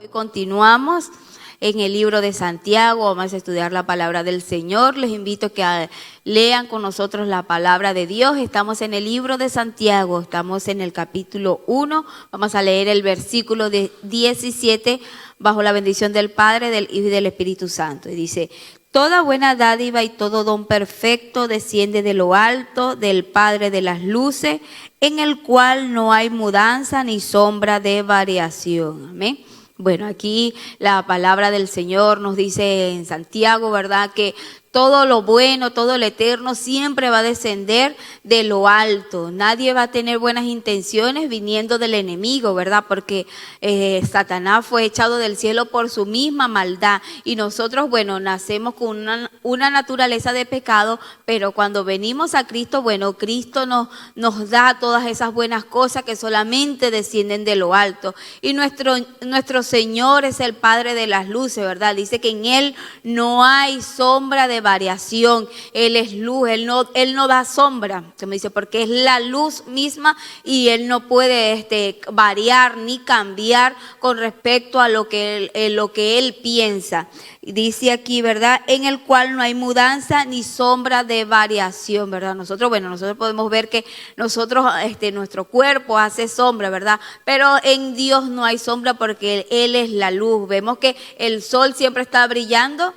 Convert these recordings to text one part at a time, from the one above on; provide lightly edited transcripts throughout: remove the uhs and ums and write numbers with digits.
Hoy continuamos en el libro de Santiago, vamos a estudiar la palabra del Señor. Les invito a que lean con nosotros la palabra de Dios. Estamos en el libro de Santiago, estamos en el capítulo 1, vamos a leer el versículo 17 bajo la bendición del Padre, del Hijo y del Espíritu Santo. Y dice: toda buena dádiva y todo don perfecto desciende de lo alto, del Padre de las luces, en el cual no hay mudanza ni sombra de variación. Amén. Bueno, aquí la palabra del Señor nos dice en Santiago, ¿verdad?, que todo lo bueno, todo lo eterno siempre va a descender de lo alto. Nadie va a tener buenas intenciones viniendo del enemigo, ¿verdad? Porque Satanás fue echado del cielo por su misma maldad. Y nosotros, bueno, nacemos con una naturaleza de pecado, pero cuando venimos a Cristo, bueno, Cristo nos da todas esas buenas cosas que solamente descienden de lo alto. Y nuestro Señor es el Padre de las luces, ¿verdad? Dice que en Él no hay sombra de variación. Él es luz, Él no da sombra, como dice, porque es la luz misma y Él no puede variar ni cambiar con respecto a lo que Él piensa. Dice aquí, ¿verdad?, en el cual no hay mudanza ni sombra de variación, ¿verdad? Nosotros podemos ver que nuestro cuerpo hace sombra, ¿verdad? Pero en Dios no hay sombra porque Él es la luz. Vemos que el sol siempre está brillando.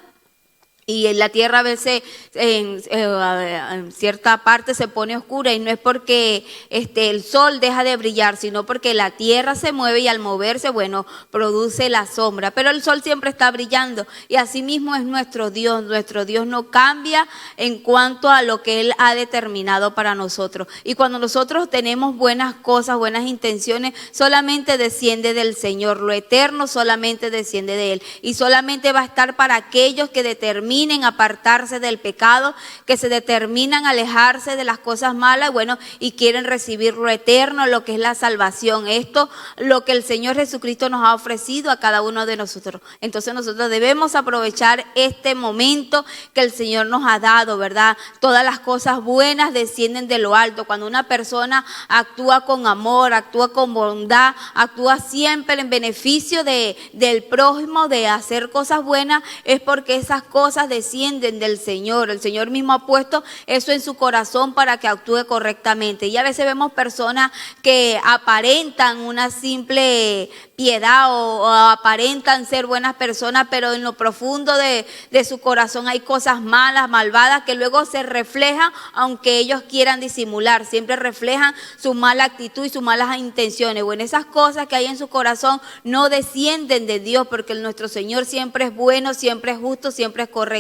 Y en la tierra a veces en cierta parte se pone oscura, y no es porque el sol deja de brillar, sino porque la tierra se mueve y al moverse, bueno, produce la sombra. Pero el sol siempre está brillando, y así mismo es nuestro Dios. Nuestro Dios no cambia en cuanto a lo que Él ha determinado para nosotros. Y cuando nosotros tenemos buenas cosas, buenas intenciones, solamente desciende del Señor. Lo eterno solamente desciende de Él. Y solamente va a estar para aquellos que determinan apartarse del pecado, que se determinan alejarse de las cosas malas, bueno, y quieren recibir lo eterno, lo que es la salvación. Esto, lo que el Señor Jesucristo nos ha ofrecido a cada uno de nosotros. Entonces nosotros debemos aprovechar este momento que el Señor nos ha dado, ¿verdad? Todas las cosas buenas descienden de lo alto. Cuando una persona actúa con amor, actúa con bondad, actúa siempre en beneficio del prójimo, de hacer cosas buenas, es porque esas cosas descienden del Señor. El Señor mismo ha puesto eso en su corazón para que actúe correctamente. Y a veces vemos personas que aparentan una simple piedad o aparentan ser buenas personas, pero en lo profundo de su corazón hay cosas malas, malvadas, que luego se reflejan, aunque ellos quieran disimular, siempre reflejan su mala actitud y sus malas intenciones. Bueno, esas cosas que hay en su corazón no descienden de Dios, porque nuestro Señor siempre es bueno, siempre es justo, siempre es correcto.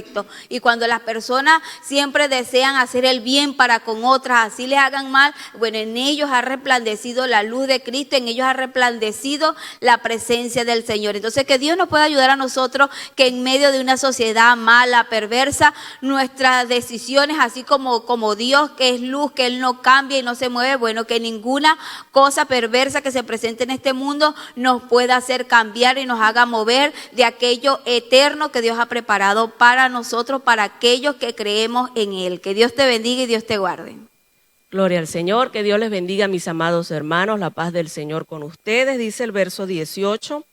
Y cuando las personas siempre desean hacer el bien para con otras, así les hagan mal, bueno, en ellos ha resplandecido la luz de Cristo, en ellos ha resplandecido la presencia del Señor. Entonces, que Dios nos pueda ayudar a nosotros, que en medio de una sociedad mala, perversa, nuestras decisiones, así como Dios, que es luz, que Él no cambia y no se mueve, bueno, que ninguna cosa perversa que se presente en este mundo nos pueda hacer cambiar y nos haga mover de aquello eterno que Dios ha preparado para nosotros, para aquellos que creemos en Él. Que Dios te bendiga y Dios te guarde. Gloria al Señor, que Dios les bendiga, mis amados hermanos, la paz del Señor con ustedes. Dice el verso 18,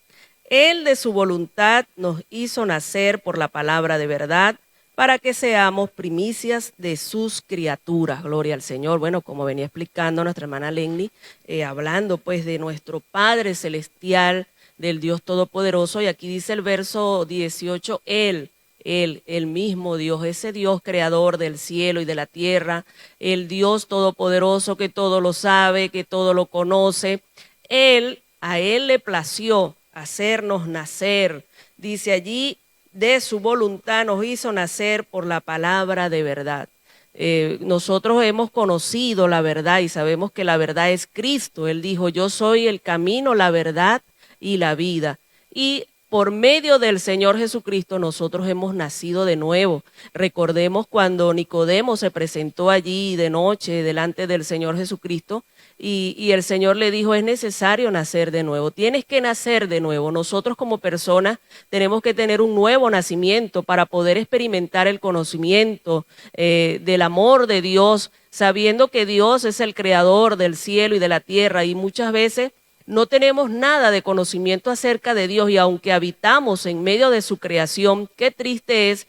Él de su voluntad nos hizo nacer por la palabra de verdad, para que seamos primicias de sus criaturas. Gloria al Señor. Bueno, como venía explicando nuestra hermana Lenny, hablando pues de nuestro Padre Celestial, del Dios Todopoderoso, y aquí dice el verso 18, Él, el mismo Dios, ese Dios creador del cielo y de la tierra, el Dios todopoderoso que todo lo sabe, que todo lo conoce. A Él le plació hacernos nacer. Dice allí, de su voluntad nos hizo nacer por la palabra de verdad. Nosotros hemos conocido la verdad y sabemos que la verdad es Cristo. Él dijo, yo soy el camino, la verdad y la vida. Y por medio del Señor Jesucristo nosotros hemos nacido de nuevo. Recordemos cuando Nicodemo se presentó allí de noche delante del Señor Jesucristo y el Señor le dijo, es necesario nacer de nuevo, tienes que nacer de nuevo. Nosotros como personas tenemos que tener un nuevo nacimiento para poder experimentar el conocimiento del amor de Dios, sabiendo que Dios es el creador del cielo y de la tierra, y muchas veces no tenemos nada de conocimiento acerca de Dios, y aunque habitamos en medio de su creación, qué triste es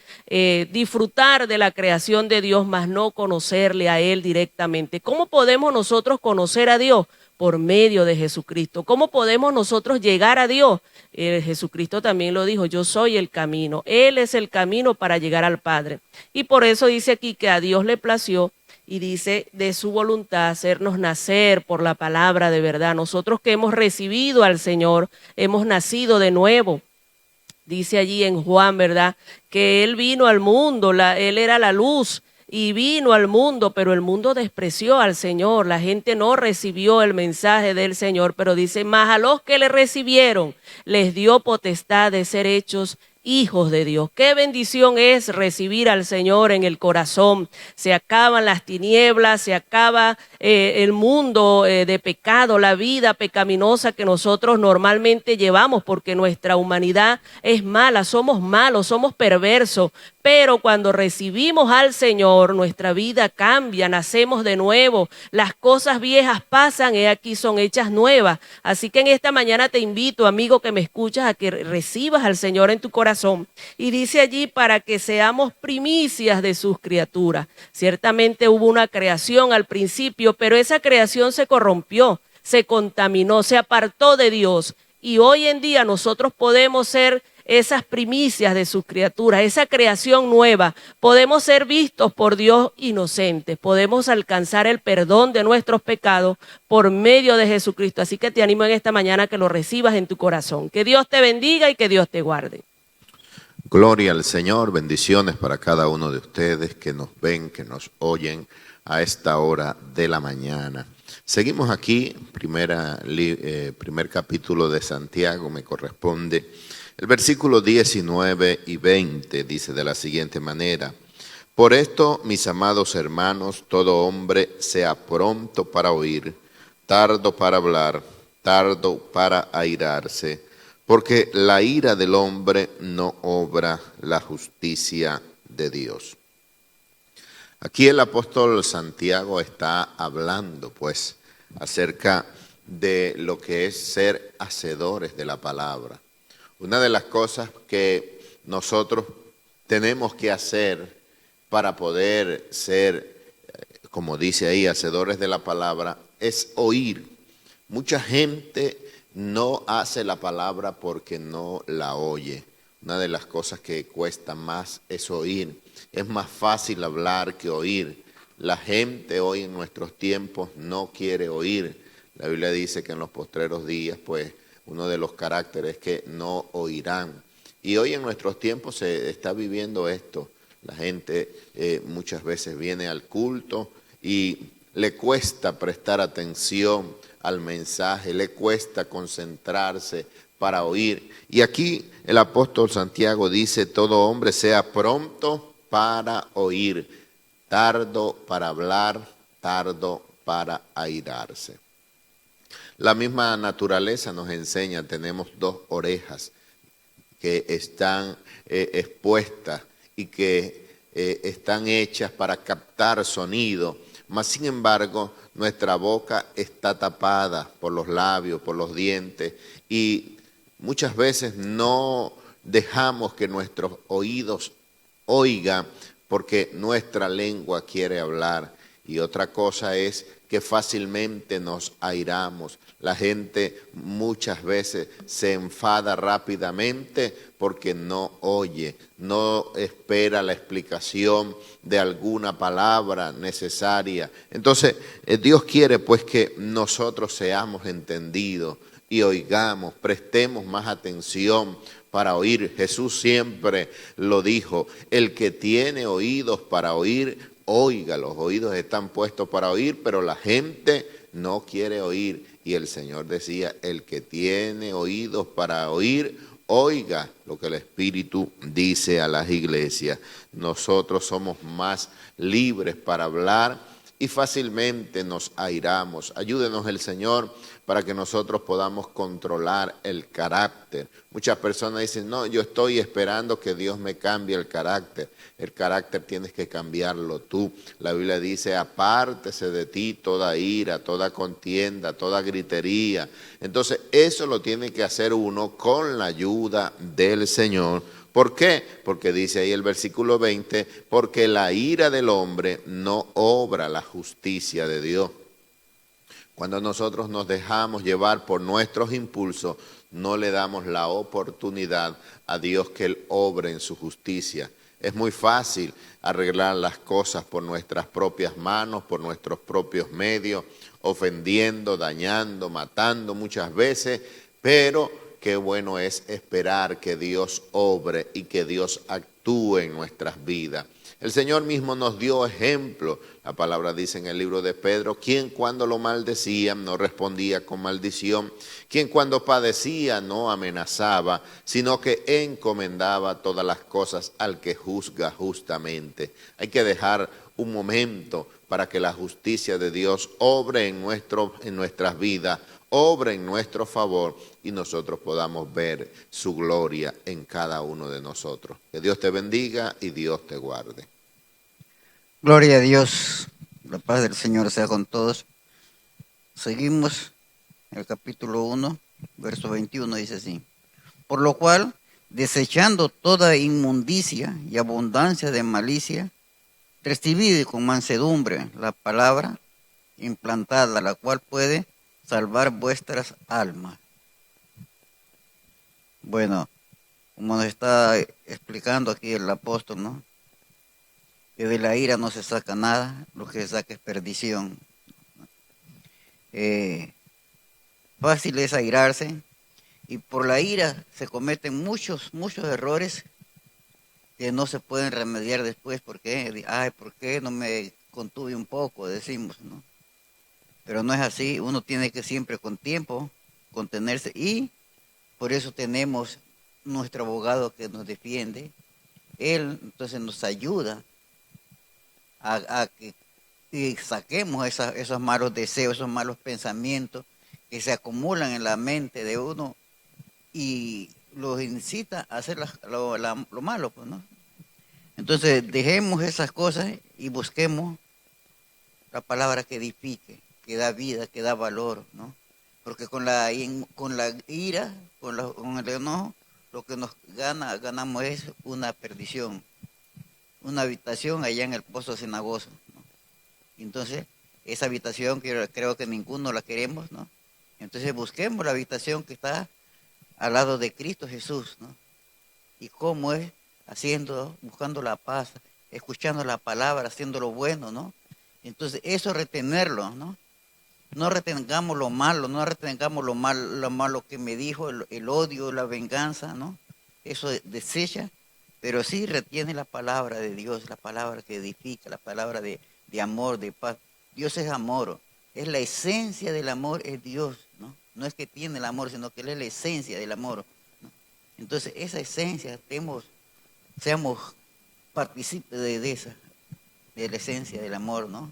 disfrutar de la creación de Dios, mas no conocerle a Él directamente. ¿Cómo podemos nosotros conocer a Dios? Por medio de Jesucristo. ¿Cómo podemos nosotros llegar a Dios? Jesucristo también lo dijo: yo soy el camino. Él es el camino para llegar al Padre. Y por eso dice aquí que a Dios le plació, y dice de su voluntad, hacernos nacer por la palabra de verdad. Nosotros que hemos recibido al Señor, hemos nacido de nuevo. Dice allí en Juan, ¿verdad?, que Él vino al mundo, Él era la luz, y vino al mundo, pero el mundo despreció al Señor. La gente no recibió el mensaje del Señor, pero dice: mas a los que le recibieron, les dio potestad de ser hechos hijos de Dios. Qué bendición es recibir al Señor en el corazón. Se acaban las tinieblas, se acaba el mundo de pecado, la vida pecaminosa que nosotros normalmente llevamos, porque nuestra humanidad es mala, somos malos, somos perversos. Pero cuando recibimos al Señor, nuestra vida cambia, nacemos de nuevo, las cosas viejas pasan y aquí son hechas nuevas. Así que en esta mañana te invito, amigo que me escuchas, a que recibas al Señor en tu corazón. Y dice allí: para que seamos primicias de sus criaturas. Ciertamente hubo una creación al principio, pero esa creación se corrompió, se contaminó, se apartó de Dios. Y hoy en día nosotros podemos ser esas primicias de sus criaturas, esa creación nueva. Podemos ser vistos por Dios inocentes, podemos alcanzar el perdón de nuestros pecados por medio de Jesucristo. Así que te animo en esta mañana a que lo recibas en tu corazón. Que Dios te bendiga y que Dios te guarde. Gloria al Señor, bendiciones para cada uno de ustedes que nos ven, que nos oyen a esta hora de la mañana. Seguimos aquí, primer capítulo de Santiago, me corresponde. El versículo 19 y 20 dice de la siguiente manera: por esto, mis amados hermanos, todo hombre sea pronto para oír, tardo para hablar, tardo para airarse, porque la ira del hombre no obra la justicia de Dios. Aquí el apóstol Santiago está hablando pues acerca de lo que es ser hacedores de la palabra. Una de las cosas que nosotros tenemos que hacer para poder ser, como dice ahí, hacedores de la palabra, es oír. Mucha gente no hace la palabra porque no la oye. Una de las cosas que cuesta más es oír. Es más fácil hablar que oír. La gente hoy en nuestros tiempos no quiere oír. La Biblia dice que en los postreros días, pues, uno de los caracteres es que no oirán. Y hoy en nuestros tiempos se está viviendo esto. La gente muchas veces viene al culto y le cuesta prestar atención al mensaje, le cuesta concentrarse para oír. Y aquí el apóstol Santiago dice: todo hombre sea pronto para oír, tardo para hablar, tardo para airarse. La misma naturaleza nos enseña, tenemos dos orejas que están expuestas y que están hechas para captar sonido, mas sin embargo nuestra boca está tapada por los labios, por los dientes, y muchas veces no dejamos que nuestros oídos oigan porque nuestra lengua quiere hablar. Y otra cosa es que fácilmente nos airamos. La gente muchas veces se enfada rápidamente porque no oye, no espera la explicación de alguna palabra necesaria. Entonces, Dios quiere pues que nosotros seamos entendidos y oigamos, prestemos más atención para oír. Jesús siempre lo dijo: el que tiene oídos para oír, oiga. Los oídos están puestos para oír, pero la gente no quiere oír. Y el Señor decía: el que tiene oídos para oír, oiga lo que el Espíritu dice a las iglesias. Nosotros somos más libres para hablar y fácilmente nos airamos. Ayúdenos el Señor para que nosotros podamos controlar el carácter. Muchas personas dicen, no, yo estoy esperando que Dios me cambie el carácter. El carácter tienes que cambiarlo tú. La Biblia dice, apártese de ti toda ira, toda contienda, toda gritería. Entonces eso lo tiene que hacer uno con la ayuda del Señor. ¿Por qué? Porque dice ahí el versículo 20, porque la ira del hombre no obra la justicia de Dios. Cuando nosotros nos dejamos llevar por nuestros impulsos, no le damos la oportunidad a Dios que Él obre en su justicia. Es muy fácil arreglar las cosas por nuestras propias manos, por nuestros propios medios, ofendiendo, dañando, matando muchas veces, pero qué bueno es esperar que Dios obre y que Dios actúe en nuestras vidas. El Señor mismo nos dio ejemplo. La palabra dice en el libro de Pedro, quien cuando lo maldecían no respondía con maldición, quien cuando padecía no amenazaba, sino que encomendaba todas las cosas al que juzga justamente. Hay que dejar un momento para que la justicia de Dios obre en nuestras vidas, obre en nuestro favor y nosotros podamos ver su gloria en cada uno de nosotros. Que Dios te bendiga y Dios te guarde. Gloria a Dios. La paz del Señor sea con todos. Seguimos el capítulo 1, verso 21, dice así. Por lo cual, desechando toda inmundicia y abundancia de malicia, recibid con mansedumbre la palabra implantada, la cual puede salvar vuestras almas. Bueno, como nos está explicando aquí el apóstol, ¿no? Que de la ira no se saca nada, lo que se saca es perdición. Fácil es airarse, y por la ira se cometen muchos errores que no se pueden remediar después, porque, ¿por qué no me contuve un poco? Decimos, ¿no? Pero no es así, uno tiene que siempre con tiempo contenerse, y por eso tenemos nuestro abogado que nos defiende. Él entonces nos ayuda a que saquemos esos malos deseos, esos malos pensamientos que se acumulan en la mente de uno y los incita a hacer lo malo, pues, ¿no? Entonces dejemos esas cosas y busquemos la palabra que edifique, que da vida, que da valor, ¿no? Porque con la ira, con el enojo, lo que ganamos es una perdición, una habitación allá en el pozo cenagoso, ¿no? Entonces, esa habitación creo que ninguno la queremos, ¿no? Entonces busquemos la habitación que está al lado de Cristo Jesús, ¿no? Y cómo es buscando la paz, escuchando la palabra, haciendo lo bueno, ¿no? Entonces, eso retenerlo, ¿no? No retengamos lo malo, no retengamos lo malo que me dijo, el odio, la venganza, ¿no? Eso desecha, pero sí retiene la palabra de Dios, la palabra que edifica, la palabra de amor, de paz. Dios es amor, es la esencia del amor, es Dios, ¿no? No es que tiene el amor, sino que Él es la esencia del amor, ¿no? Entonces, esa esencia, seamos partícipes de la esencia del amor, ¿no?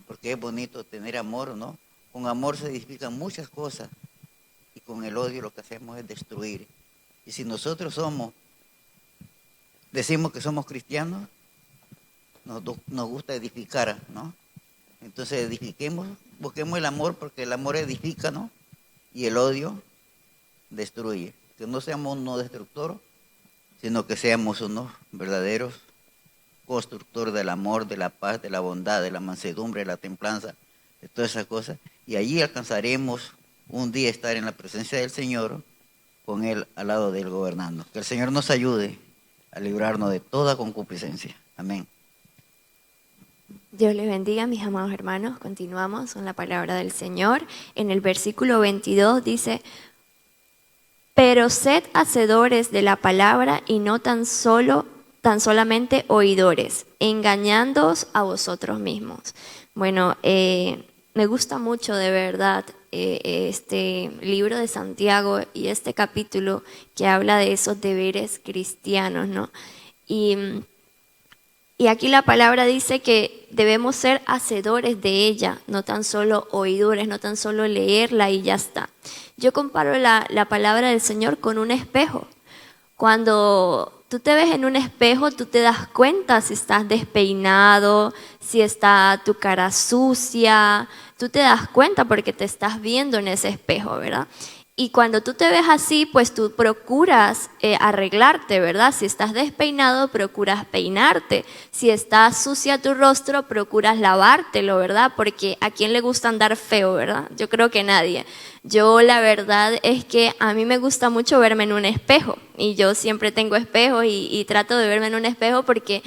Porque es bonito tener amor, ¿no? Con amor se edifican muchas cosas y con el odio lo que hacemos es destruir. Y si nosotros decimos que somos cristianos, nos gusta edificar, ¿no? Entonces busquemos el amor porque el amor edifica, ¿no? Y el odio destruye. Que no seamos unos destructores, sino que seamos unos verdaderos constructores del amor, de la paz, de la bondad, de la mansedumbre, de la templanza, de todas esas cosas. Y allí alcanzaremos un día estar en la presencia del Señor, con Él al lado de Él gobernando. Que el Señor nos ayude a librarnos de toda concupiscencia. Amén. Dios les bendiga, mis amados hermanos. Continuamos con la palabra del Señor. En el versículo 22 dice, pero sed hacedores de la palabra y no tan solamente oidores, engañándoos a vosotros mismos. Bueno, me gusta mucho de verdad este libro de Santiago y este capítulo que habla de esos deberes cristianos, ¿no? Y Y aquí la palabra dice que debemos ser hacedores de ella, no tan solo oidores, no tan solo leerla y ya está. Yo comparo la palabra del Señor con un espejo. Cuando tú te ves en un espejo, tú te das cuenta si estás despeinado, si está tu cara sucia, tú te das cuenta porque te estás viendo en ese espejo, ¿verdad? Y cuando tú te ves así, pues tú procuras arreglarte, ¿verdad? Si estás despeinado, procuras peinarte. Si está sucia tu rostro, procuras lavártelo, ¿verdad? Porque ¿a quién le gusta andar feo, verdad? Yo creo que nadie. Yo la verdad es que a mí me gusta mucho verme en un espejo. Y yo siempre tengo espejos y trato de verme en un espejo porque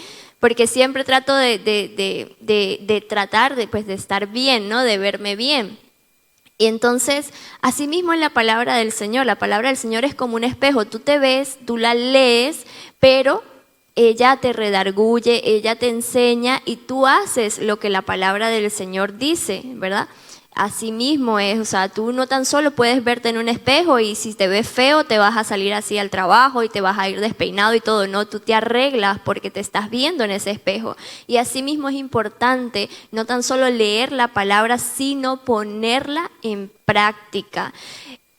siempre trato de tratar de estar bien, ¿no? De verme bien. Y entonces, asimismo en la palabra del Señor es como un espejo. Tú te ves, tú la lees, pero ella te redarguye, ella te enseña y tú haces lo que la palabra del Señor dice, ¿verdad? Asimismo es, o sea, tú no tan solo puedes verte en un espejo y si te ves feo te vas a salir así al trabajo y te vas a ir despeinado y todo, no, tú te arreglas porque te estás viendo en ese espejo. Y asimismo es importante no tan solo leer la palabra, sino ponerla en práctica.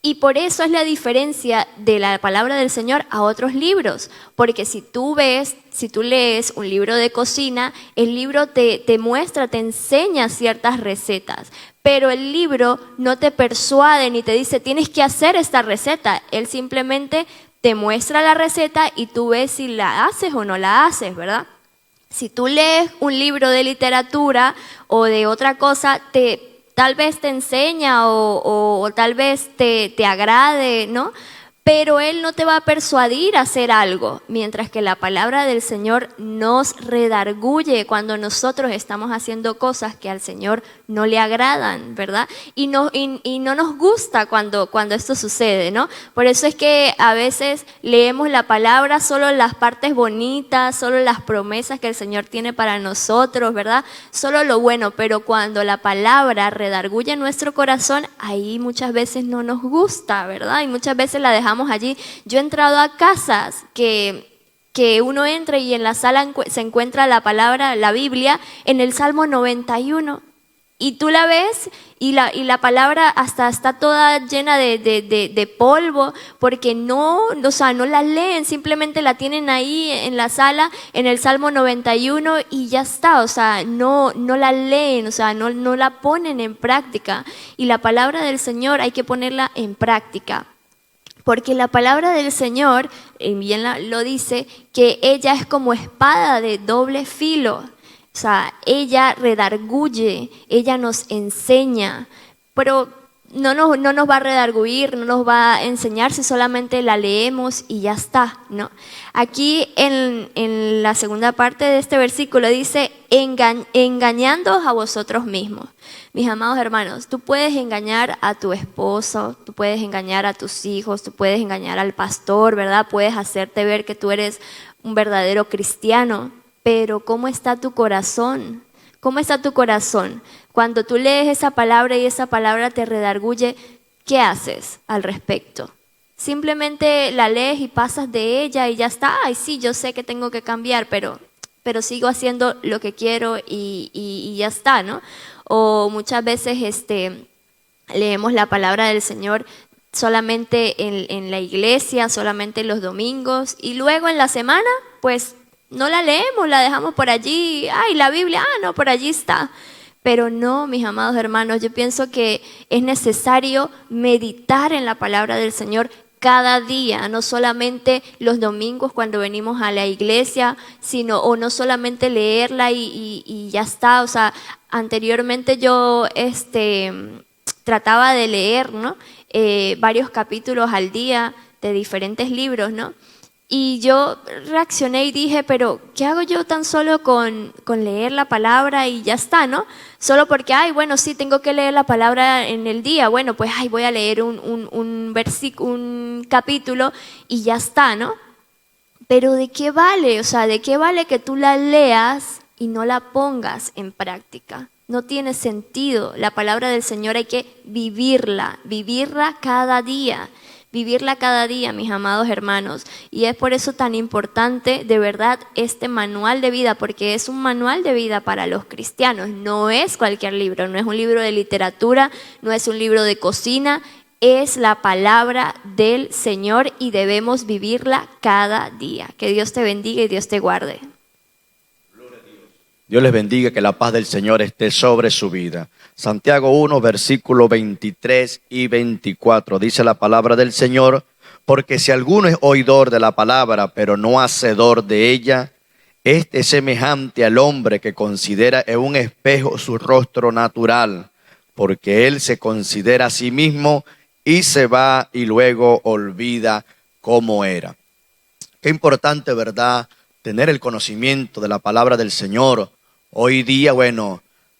Y por eso es la diferencia de la palabra del Señor a otros libros, porque si tú lees un libro de cocina, el libro te muestra, te enseña ciertas recetas, pero el libro no te persuade ni te dice tienes que hacer esta receta, él simplemente te muestra la receta y tú ves si la haces o no la haces, ¿verdad? Si tú lees un libro de literatura o de otra cosa, tal vez te enseña o tal vez te agrade, ¿no? Pero Él no te va a persuadir a hacer algo, mientras que la palabra del Señor nos redarguye cuando nosotros estamos haciendo cosas que al Señor no le agradan, ¿verdad? Y no nos gusta cuando esto sucede, ¿no? Por eso es que a veces leemos la palabra, solo las partes bonitas, solo las promesas que el Señor tiene para nosotros, ¿verdad? Solo lo bueno, pero cuando la palabra redarguye nuestro corazón, ahí muchas veces no nos gusta, ¿verdad? Y muchas veces la dejamos allí. Yo he entrado a casas que uno entra y en la sala se encuentra la palabra, la Biblia, en el Salmo 91. Y tú la ves y la palabra hasta está toda llena de polvo porque no la leen, simplemente la tienen ahí en la sala, en el Salmo 91 y ya está, o sea, no la leen, o sea, no la ponen en práctica. Y la palabra del Señor hay que ponerla en práctica. Porque la palabra del Señor, bien lo dice, que ella es como espada de doble filo. O sea, ella redarguye, ella nos enseña, pero no nos va a redarguir, no nos va a enseñar si solamente la leemos y ya está, ¿no? Aquí en la segunda parte de este versículo dice, engañándoos a vosotros mismos. Mis amados hermanos, tú puedes engañar a tu esposo, tú puedes engañar a tus hijos, tú puedes engañar al pastor, ¿verdad? Puedes hacerte ver que tú eres un verdadero cristiano, pero ¿cómo está tu corazón? ¿Cómo está tu corazón? Cuando tú lees esa palabra y esa palabra te redarguye, ¿qué haces al respecto? Simplemente la lees y pasas de ella y ya está. Ay, sí, yo sé que tengo que cambiar, pero sigo haciendo lo que quiero y ya está, ¿no? O muchas veces leemos la palabra del Señor solamente en la iglesia, solamente los domingos y luego en la semana, pues no la leemos, la dejamos por allí. Ay, la Biblia, no, por allí está. Pero no, mis amados hermanos, yo pienso que es necesario meditar en la palabra del Señor cada día, no solamente los domingos cuando venimos a la iglesia, o no solamente leerla y ya está. O sea, anteriormente yo trataba de leer, ¿no? Varios capítulos al día de diferentes libros, ¿no? Y yo reaccioné y dije, pero ¿qué hago yo tan solo con leer la palabra y ya está, ¿no? Solo porque, ay, bueno, sí, tengo que leer la palabra en el día. Bueno, pues, ay, voy a leer un capítulo y ya está, ¿no? Pero ¿de qué vale? O sea, ¿de qué vale que tú la leas y no la pongas en práctica? No tiene sentido. La palabra del Señor hay que vivirla cada día. vivirla cada día, mis amados hermanos. Y es por eso tan importante, de verdad, este manual de vida, porque es un manual de vida para los cristianos. No es cualquier libro, no es un libro de literatura, no es un libro de cocina, es la palabra del Señor y debemos vivirla cada día. Que Dios te bendiga y Dios te guarde. Dios les bendiga, que la paz del Señor esté sobre su vida. Santiago 1, versículo 23 y 24, dice la palabra del Señor: porque si alguno es oidor de la palabra, pero no hacedor de ella, este es semejante al hombre que considera en un espejo su rostro natural, porque él se considera a sí mismo y se va y luego olvida cómo era. Qué importante, ¿verdad?, tener el conocimiento de la palabra del Señor. Hoy día,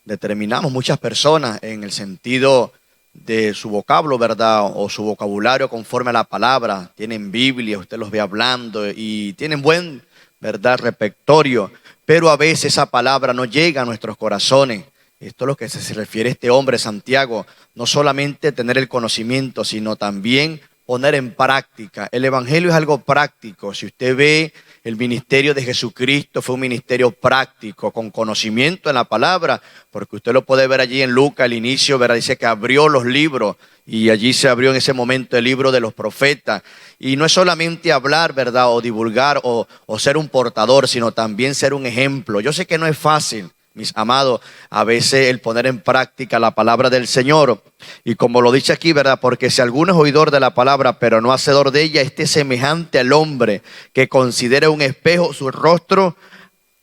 determinamos muchas personas en el sentido de su vocablo, ¿verdad?, o su vocabulario conforme a la palabra. Tienen Biblia, usted los ve hablando y tienen buen, ¿verdad?, repertorio, pero a veces esa palabra no llega a nuestros corazones. Esto es lo que se refiere a este hombre, Santiago. No solamente tener el conocimiento, sino también poner en práctica. El evangelio es algo práctico. Si usted ve el ministerio de Jesucristo, fue un ministerio práctico, con conocimiento en la palabra, porque usted lo puede ver allí en Lucas, al inicio, ¿verdad?, dice que abrió los libros y allí se abrió en ese momento el libro de los profetas. Y no es solamente hablar, ¿verdad?, o divulgar o ser un portador, sino también ser un ejemplo. Yo sé que no es fácil, mis amados, a veces el poner en práctica la palabra del Señor. Y como lo dice aquí, ¿verdad?, porque si alguno es oidor de la palabra, pero no hacedor de ella, este es semejante al hombre que considera un espejo su rostro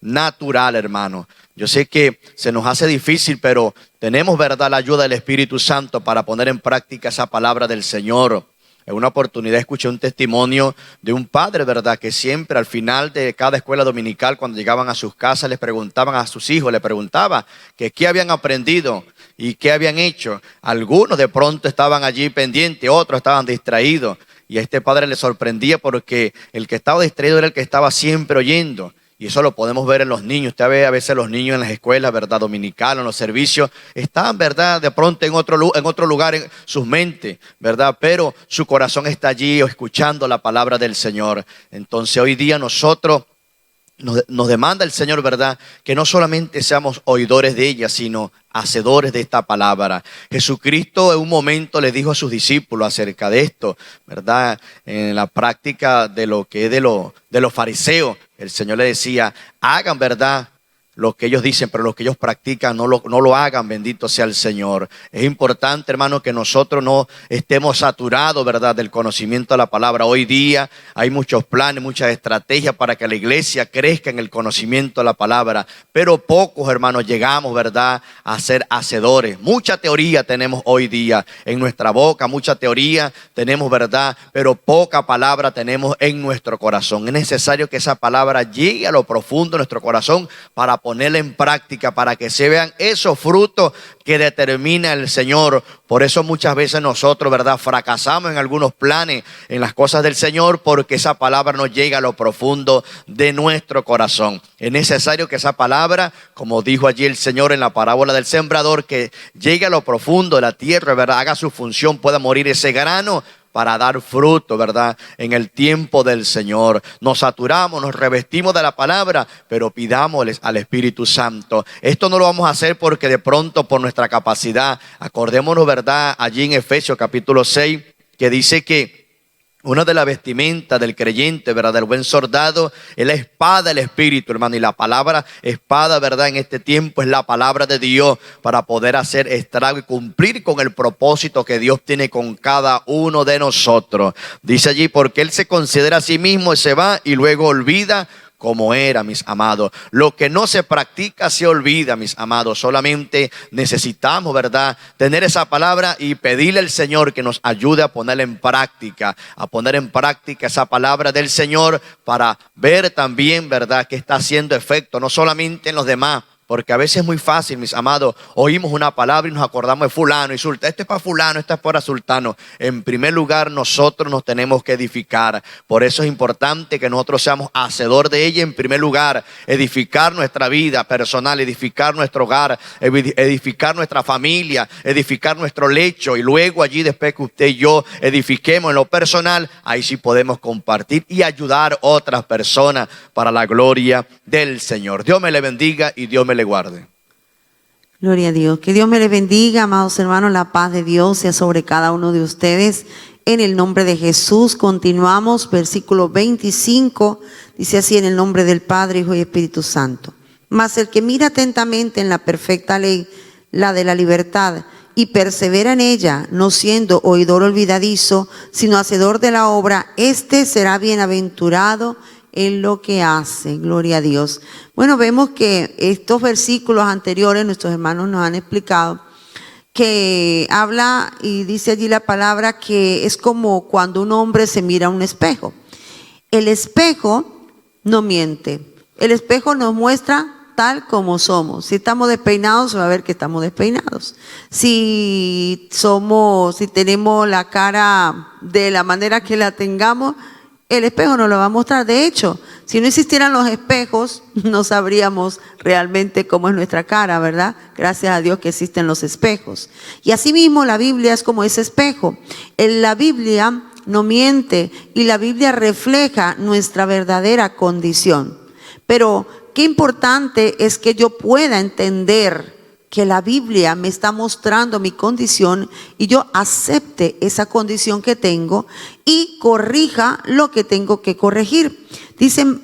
natural, hermano. Yo sé que se nos hace difícil, pero tenemos, ¿verdad?, la ayuda del Espíritu Santo para poner en práctica esa palabra del Señor. En una oportunidad escuché un testimonio de un padre, ¿verdad?, que siempre al final de cada escuela dominical, cuando llegaban a sus casas, les preguntaban a sus hijos, les preguntaba que qué habían aprendido y qué habían hecho. Algunos de pronto estaban allí pendientes, otros estaban distraídos. Y a este padre le sorprendía porque el que estaba distraído era el que estaba siempre oyendo. Y eso lo podemos ver en los niños. Usted ve a veces los niños en las escuelas, ¿verdad?, dominicales, en los servicios, están, ¿verdad?, de pronto en otro lugar en sus mentes, ¿verdad?, pero su corazón está allí escuchando la palabra del Señor. Entonces hoy día nosotros nos demanda el Señor, ¿verdad?, que no solamente seamos oidores de ella, sino hacedores de esta palabra. Jesucristo en un momento le dijo a sus discípulos acerca de esto, ¿verdad?, en la práctica de lo que es de los fariseos. El Señor le decía: hagan, ¿verdad?, lo que ellos dicen, pero lo que ellos practican no lo hagan, bendito sea el Señor. Es importante, hermano, que nosotros no estemos saturados, ¿verdad?, del conocimiento de la palabra. Hoy día hay muchos planes, muchas estrategias para que la iglesia crezca en el conocimiento de la palabra, pero pocos, hermanos, llegamos, ¿verdad?, a ser hacedores. Mucha teoría tenemos hoy día en nuestra boca, mucha teoría tenemos, ¿verdad?, pero poca palabra tenemos en nuestro corazón. Es necesario que esa palabra llegue a lo profundo de nuestro corazón para ponerla en práctica, para que se vean esos frutos que determina el Señor. Por eso muchas veces nosotros, ¿verdad?, fracasamos en algunos planes, en las cosas del Señor, porque esa palabra no llega a lo profundo de nuestro corazón. Es necesario que esa palabra, como dijo allí el Señor en la parábola del sembrador, que llegue a lo profundo de la tierra, ¿verdad?, haga su función, pueda morir ese grano para dar fruto, ¿verdad?, en el tiempo del Señor. Nos saturamos, nos revestimos de la palabra, pero pidámosles al Espíritu Santo. Esto no lo vamos a hacer porque de pronto por nuestra capacidad. Acordémonos, ¿verdad?, allí en Efesios capítulo 6, que dice que una de las vestimentas del creyente, ¿verdad?, del buen soldado, es la espada del Espíritu, hermano. Y la palabra espada, ¿verdad?, en este tiempo es la palabra de Dios para poder hacer estrago y cumplir con el propósito que Dios tiene con cada uno de nosotros. Dice allí: porque Él se considera a sí mismo y se va y luego olvida como era, mis amados. Lo que no se practica se olvida, mis amados. Solamente necesitamos, ¿verdad?, tener esa palabra y pedirle al Señor que nos ayude a ponerla en práctica, a poner en práctica esa palabra del Señor para ver también, ¿verdad?, que está haciendo efecto, no solamente en los demás, Porque a veces es muy fácil, mis amados, oímos una palabra y nos acordamos de fulano y sultano. Este es para fulano, este es para sultano. En primer lugar, nosotros nos tenemos que edificar. Por eso es importante que nosotros seamos hacedor de ella en primer lugar. Edificar nuestra vida personal, edificar nuestro hogar, edificar nuestra familia, edificar nuestro lecho. Y luego allí, después que usted y yo edifiquemos en lo personal, ahí sí podemos compartir y ayudar a otras personas para la gloria del Señor. Dios me le bendiga y Dios me le guarde. Gloria a Dios. Que Dios me le bendiga, amados hermanos. La paz de Dios sea sobre cada uno de ustedes. En el nombre de Jesús, continuamos. Versículo 25, dice así: en el nombre del Padre, Hijo y Espíritu Santo. Mas el que mira atentamente en la perfecta ley, la de la libertad, y persevera en ella, no siendo oidor olvidadizo, sino hacedor de la obra, este será bienaventurado en lo que hace. Gloria a Dios. Bueno, vemos que estos versículos anteriores, nuestros hermanos nos han explicado, que habla y dice allí la palabra que es como cuando un hombre se mira a un espejo. El espejo no miente. El espejo nos muestra tal como somos. Si estamos despeinados, se va a ver que estamos despeinados. Si tenemos la cara de la manera que la tengamos, el espejo nos lo va a mostrar. De hecho, si no existieran los espejos, no sabríamos realmente cómo es nuestra cara, ¿verdad? Gracias a Dios que existen los espejos. Y asimismo la Biblia es como ese espejo. La Biblia no miente y la Biblia refleja nuestra verdadera condición. Pero qué importante es que yo pueda entender que la Biblia me está mostrando mi condición y yo acepte esa condición que tengo y corrija lo que tengo que corregir. Dicen,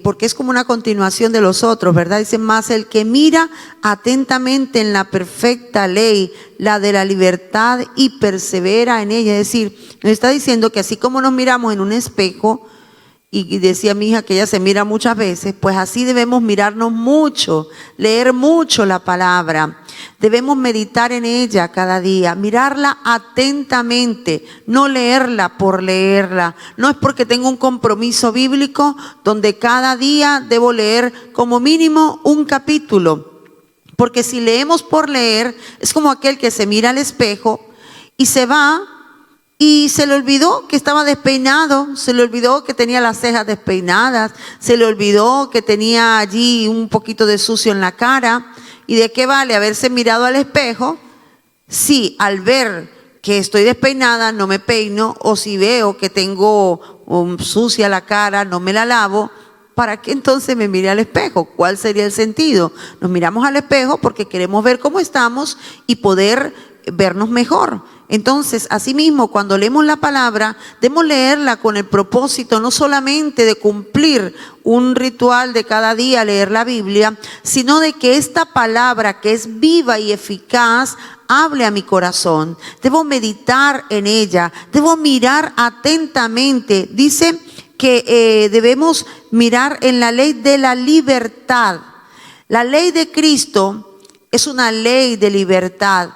porque es como una continuación de los otros, ¿verdad? Dicen, más el que mira atentamente en la perfecta ley, la de la libertad, y persevera en ella. Es decir, nos está diciendo que así como nos miramos en un espejo, y decía mi hija que ella se mira muchas veces, pues así debemos mirarnos mucho, leer mucho la palabra. Debemos meditar en ella cada día, mirarla atentamente, no leerla por leerla. No es porque tengo un compromiso bíblico donde cada día debo leer como mínimo un capítulo. Porque si leemos por leer, es como aquel que se mira al espejo y se va y se le olvidó que estaba despeinado, se le olvidó que tenía las cejas despeinadas, se le olvidó que tenía allí un poquito de sucio en la cara. ¿Y de qué vale haberse mirado al espejo si al ver que estoy despeinada no me peino, o si veo que tengo sucia la cara, no me la lavo? ¿Para qué entonces me mire al espejo? ¿Cuál sería el sentido? Nos miramos al espejo porque queremos ver cómo estamos y poder vernos mejor. Entonces, asimismo, cuando leemos la palabra, debemos leerla con el propósito no solamente de cumplir un ritual de cada día, leer la Biblia, sino de que esta palabra, que es viva y eficaz, hable a mi corazón. Debo meditar en ella, debo mirar atentamente. Dice que debemos mirar en la ley de la libertad. La ley de Cristo es una ley de libertad,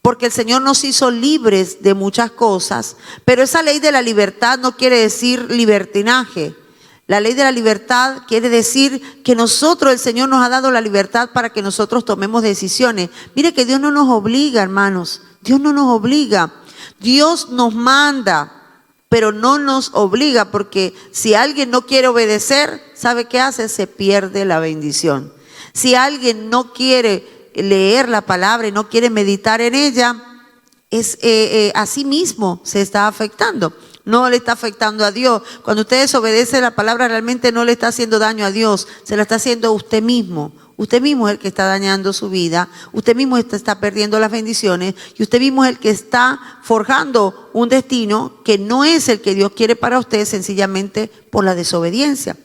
porque el Señor nos hizo libres de muchas cosas, pero esa ley de la libertad no quiere decir libertinaje. La ley de la libertad quiere decir que nosotros, el Señor nos ha dado la libertad para que nosotros tomemos decisiones. Mire que Dios no nos obliga, hermanos. Dios no nos obliga. Dios nos manda, pero no nos obliga, porque si alguien no quiere obedecer, ¿sabe qué hace? Se pierde la bendición. Si alguien no quiere leer la palabra y no quiere meditar en ella, es a sí mismo se está afectando. No le está afectando a Dios. Cuando usted desobedece la palabra, realmente no le está haciendo daño a Dios, se la está haciendo a usted mismo. Usted mismo es el que está dañando su vida, usted mismo está perdiendo las bendiciones, y usted mismo es el que está forjando un destino que no es el que Dios quiere para usted, sencillamente por la desobediencia.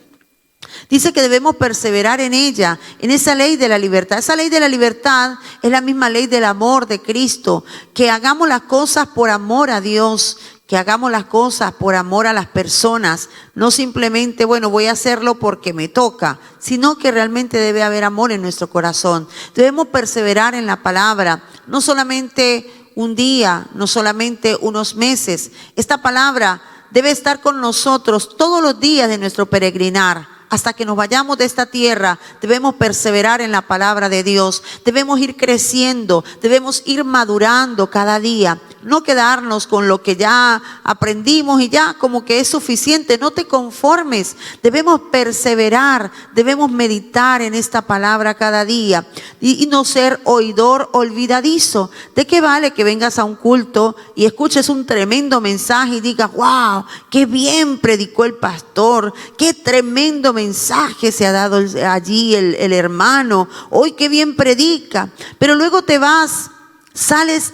Dice que debemos perseverar en ella, en esa ley de la libertad. Esa ley de la libertad es la misma ley del amor de Cristo, que hagamos las cosas por amor a Dios, que hagamos las cosas por amor a las personas, no simplemente, bueno, voy a hacerlo porque me toca, sino que realmente debe haber amor en nuestro corazón. Debemos perseverar en la palabra, no solamente un día, no solamente unos meses. Esta palabra debe estar con nosotros todos los días de nuestro peregrinar, hasta que nos vayamos de esta tierra, debemos perseverar en la palabra de Dios. Debemos ir creciendo, debemos ir madurando cada día. No quedarnos con lo que ya aprendimos y ya como que es suficiente. No te conformes. Debemos perseverar, debemos meditar en esta palabra cada día y no ser oidor olvidadizo. ¿De qué vale que vengas a un culto y escuches un tremendo mensaje y digas, wow, qué bien predicó el pastor, qué tremendo mensaje se ha dado allí el hermano, hoy qué bien predica? Pero luego te vas, sales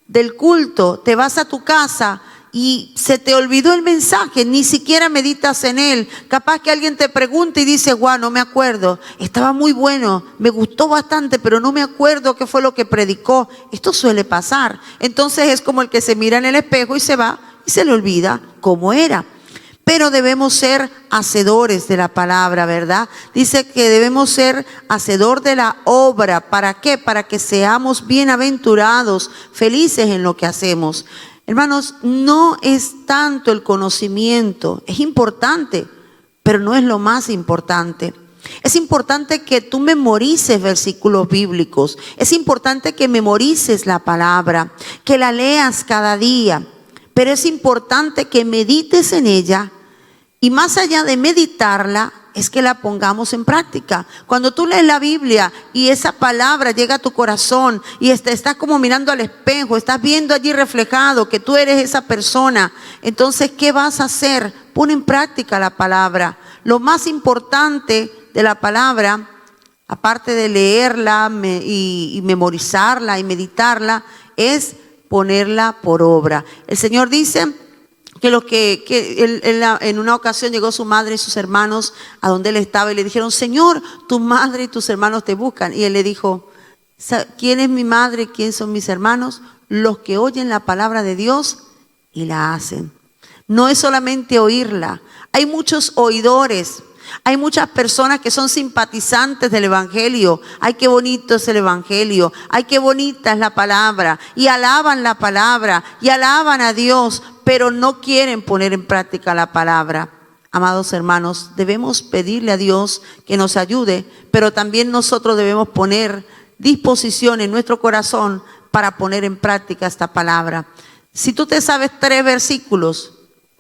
del culto, te vas a tu casa y se te olvidó el mensaje, ni siquiera meditas en él. Capaz que alguien te pregunte y dice, guau, no me acuerdo, estaba muy bueno, me gustó bastante, pero no me acuerdo qué fue lo que predicó. Esto suele pasar. Entonces es como el que se mira en el espejo y se va y se le olvida cómo era. Pero debemos ser hacedores de la palabra, ¿verdad? Dice que debemos ser hacedor de la obra. ¿Para qué? Para que seamos bienaventurados, felices en lo que hacemos. Hermanos, no es tanto el conocimiento, es importante, pero no es lo más importante. Es importante que tú memorices versículos bíblicos. Es importante que memorices la palabra, que la leas cada día. Pero es importante que medites en ella y más allá de meditarla, es que la pongamos en práctica. Cuando tú lees la Biblia y esa palabra llega a tu corazón y estás como mirando al espejo, estás viendo allí reflejado que tú eres esa persona, entonces, ¿qué vas a hacer? Pon en práctica la palabra. Lo más importante de la palabra, aparte de leerla y memorizarla y meditarla, es ponerla por obra. El Señor dice que en una ocasión llegó su madre y sus hermanos a donde él estaba y le dijeron, Señor, tu madre y tus hermanos te buscan. Y él le dijo, ¿quién es mi madre y quién son mis hermanos? Los que oyen la palabra de Dios y la hacen. No es solamente oírla, hay muchos oidores. Hay muchas personas que son simpatizantes del evangelio. Ay, qué bonito es el evangelio. Ay, qué bonita es la palabra. Y alaban la palabra y alaban a Dios, pero no quieren poner en práctica la palabra. Amados hermanos, debemos pedirle a Dios que nos ayude, pero también nosotros debemos poner disposición en nuestro corazón para poner en práctica esta palabra. Si tú te sabes 3 versículos,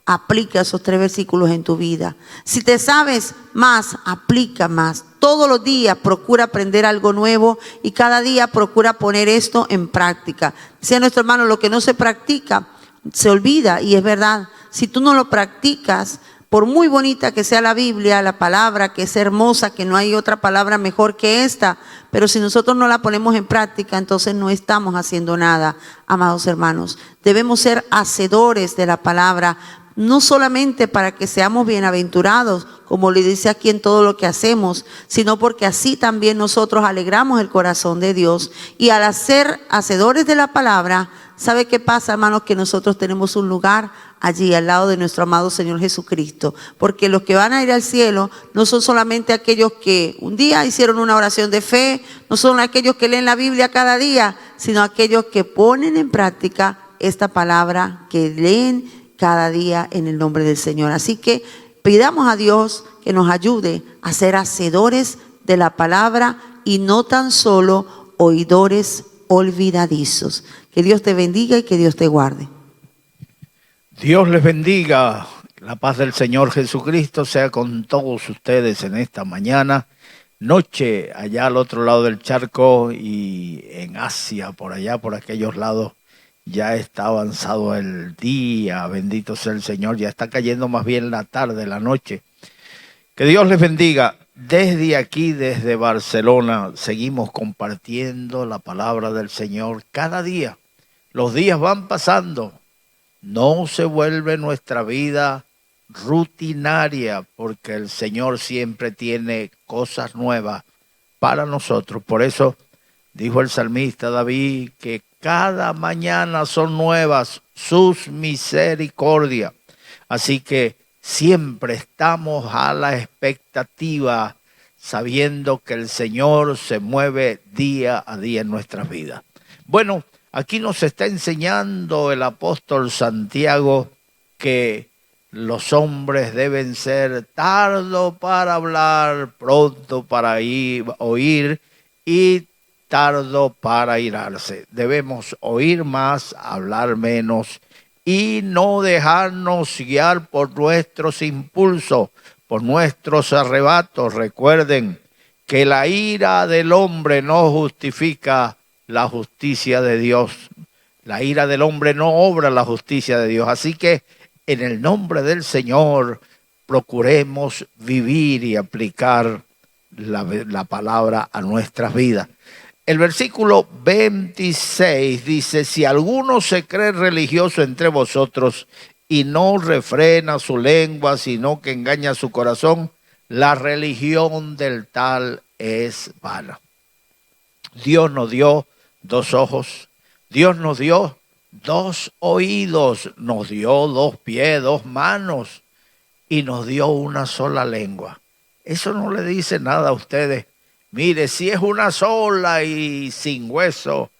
aplica esos 3 versículos en tu vida. Si te sabes más, aplica más. Todos los días procura aprender algo nuevo y cada día procura poner esto en práctica. Decía nuestro hermano, lo que no se practica se olvida, y es verdad. Si tú no lo practicas, por muy bonita que sea la Biblia, la palabra, que es hermosa, que no hay otra palabra mejor que esta, pero si nosotros no la ponemos en práctica, entonces no estamos haciendo nada, amados hermanos. Debemos ser hacedores de la palabra, no solamente para que seamos bienaventurados, como le dice aquí en todo lo que hacemos, sino porque así también nosotros alegramos el corazón de Dios. Y al ser hacedores de la palabra, ¿sabe qué pasa, hermanos? Que nosotros tenemos un lugar allí al lado de nuestro amado Señor Jesucristo. Porque los que van a ir al cielo no son solamente aquellos que un día hicieron una oración de fe, no son aquellos que leen la Biblia cada día, sino aquellos que ponen en práctica esta palabra, que leen cada día en el nombre del Señor. Así que pidamos a Dios que nos ayude a ser hacedores de la palabra y no tan solo oidores olvidadizos. Que Dios te bendiga y que Dios te guarde. Dios les bendiga. La paz del Señor Jesucristo sea con todos ustedes en esta mañana, noche, allá al otro lado del charco y en Asia, por allá, por aquellos lados. Ya está avanzado el día, bendito sea el Señor, ya está cayendo más bien la tarde, la noche. Que Dios les bendiga. Desde aquí, desde Barcelona, seguimos compartiendo la palabra del Señor cada día. Los días van pasando, no se vuelve nuestra vida rutinaria, porque el Señor siempre tiene cosas nuevas para nosotros. Por eso dijo el salmista David que cada mañana son nuevas sus misericordias. Así que siempre estamos a la expectativa, sabiendo que el Señor se mueve día a día en nuestras vidas. Bueno, aquí nos está enseñando el apóstol Santiago que los hombres deben ser tardo para hablar, pronto para oír y tardo para irarse. Debemos oír más, hablar menos y no dejarnos guiar por nuestros impulsos, por nuestros arrebatos. Recuerden que la ira del hombre no justifica la justicia de Dios. La ira del hombre no obra la justicia de Dios. Así que en el nombre del Señor procuremos vivir y aplicar la palabra a nuestras vidas. El versículo 26 dice, si alguno se cree religioso entre vosotros y no refrena su lengua, sino que engaña su corazón, la religión del tal es vana. Dios nos dio 2 ojos, Dios nos dio 2 oídos, nos dio 2 pies, 2 manos y nos dio una sola lengua. Eso no le dice nada a ustedes. Mire, si es una sola y sin hueso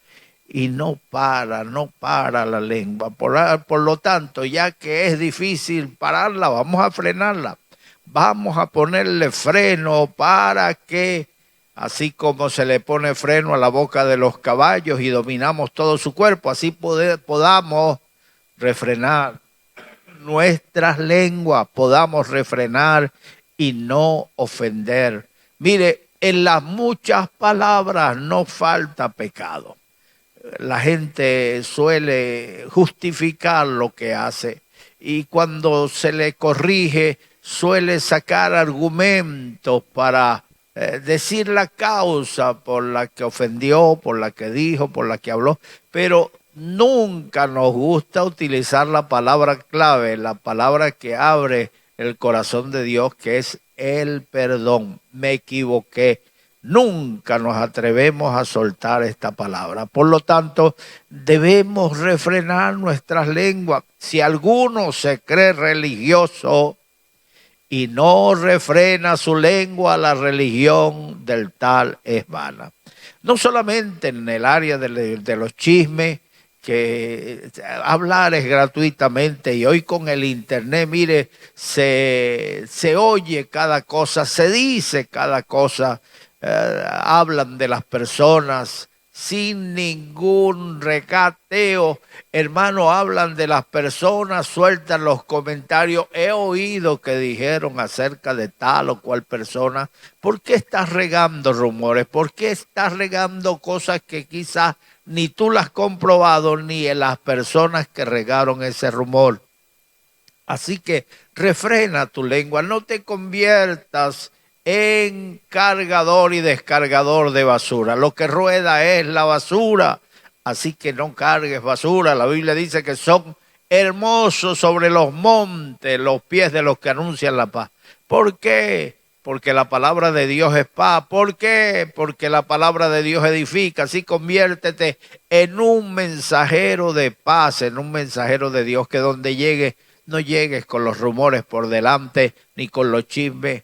y no para la lengua. Por lo tanto, ya que es difícil pararla, vamos a frenarla. Vamos a ponerle freno para que, así como se le pone freno a la boca de los caballos y dominamos todo su cuerpo, así podamos refrenar nuestras lenguas, podamos refrenar y no ofender. Mire, en las muchas palabras no falta pecado. La gente suele justificar lo que hace y cuando se le corrige suele sacar argumentos para decir la causa por la que ofendió, por la que dijo, por la que habló, pero nunca nos gusta utilizar la palabra clave, la palabra que abre el corazón de Dios, que es el perdón. Me equivoqué. Nunca nos atrevemos a soltar esta palabra. Por lo tanto, debemos refrenar nuestras lenguas. Si alguno se cree religioso y no refrena su lengua, la religión del tal es vana. No solamente en el área de los chismes, que hablar es gratuitamente y hoy con el internet, mire, se oye cada cosa, se dice cada cosa, hablan de las personas sin ningún recateo, hermano, hablan de las personas, sueltan los comentarios, he oído que dijeron acerca de tal o cual persona. ¿Por qué estás regando rumores? ¿Por qué estás regando cosas que quizás ni tú las has comprobado, ni en las personas que regaron ese rumor? Así que refrena tu lengua, no te conviertas en cargador y descargador de basura. Lo que rueda es la basura, así que no cargues basura. La Biblia dice que son hermosos sobre los montes los pies de los que anuncian la paz. ¿Por qué? Porque la palabra de Dios es paz. ¿Por qué? Porque la palabra de Dios edifica. Así conviértete en un mensajero de paz, en un mensajero de Dios, que donde llegues, no llegues con los rumores por delante, ni con los chismes.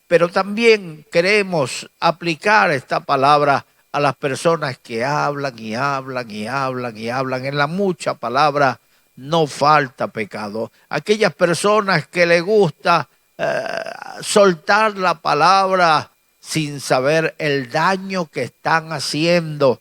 Pero también queremos aplicar esta palabra a las personas que hablan y hablan y hablan y hablan. En la mucha palabra no falta pecado. Aquellas personas que les gusta soltar la palabra sin saber el daño que están haciendo.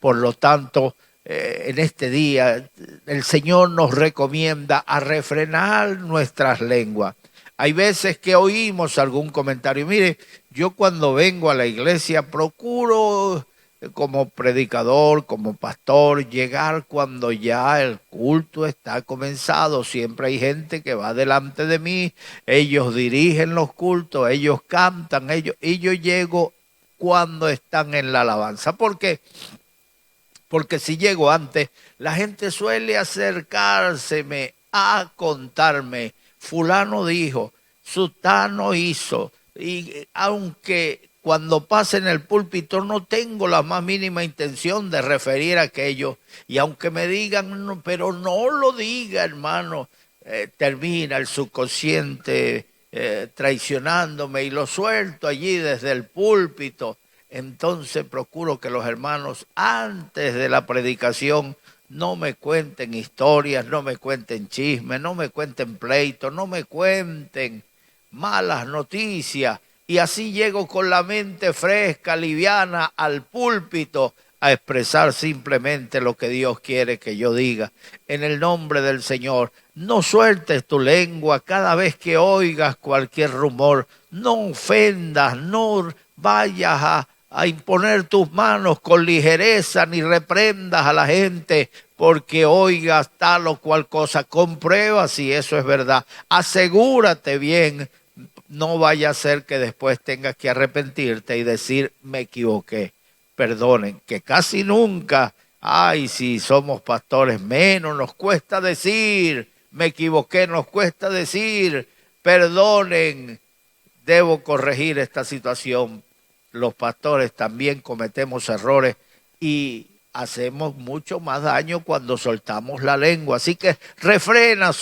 Por lo tanto, en este día el Señor nos recomienda a refrenar nuestras lenguas. Hay veces que oímos algún comentario. Mire, yo cuando vengo a la iglesia procuro como predicador, como pastor, llegar cuando ya el culto está comenzado. Siempre hay gente que va delante de mí, ellos dirigen los cultos, ellos cantan, y yo llego cuando están en la alabanza. ¿Por qué? Porque si llego antes, la gente suele acercárseme a contarme: fulano dijo, sutano hizo, y aunque cuando pase en el púlpito no tengo la más mínima intención de referir a aquello, y aunque me digan, no, pero no lo diga, hermano, termina el subconsciente traicionándome y lo suelto allí desde el púlpito. Entonces procuro que los hermanos antes de la predicación no me cuenten historias, no me cuenten chismes, no me cuenten pleitos, no me cuenten malas noticias. Y así llego con la mente fresca, liviana, al púlpito a expresar simplemente lo que Dios quiere que yo diga. En el nombre del Señor, no sueltes tu lengua cada vez que oigas cualquier rumor. No ofendas, no vayas a imponer tus manos con ligereza, ni reprendas a la gente porque oigas tal o cual cosa. Comprueba si eso es verdad. Asegúrate bien. No vaya a ser que después tengas que arrepentirte y decir, me equivoqué. Perdonen, que casi nunca, ay, si somos pastores, menos nos cuesta decir, me equivoqué, nos cuesta decir, perdonen, debo corregir esta situación. Los pastores también cometemos errores y hacemos mucho más daño cuando soltamos la lengua. Así que refrena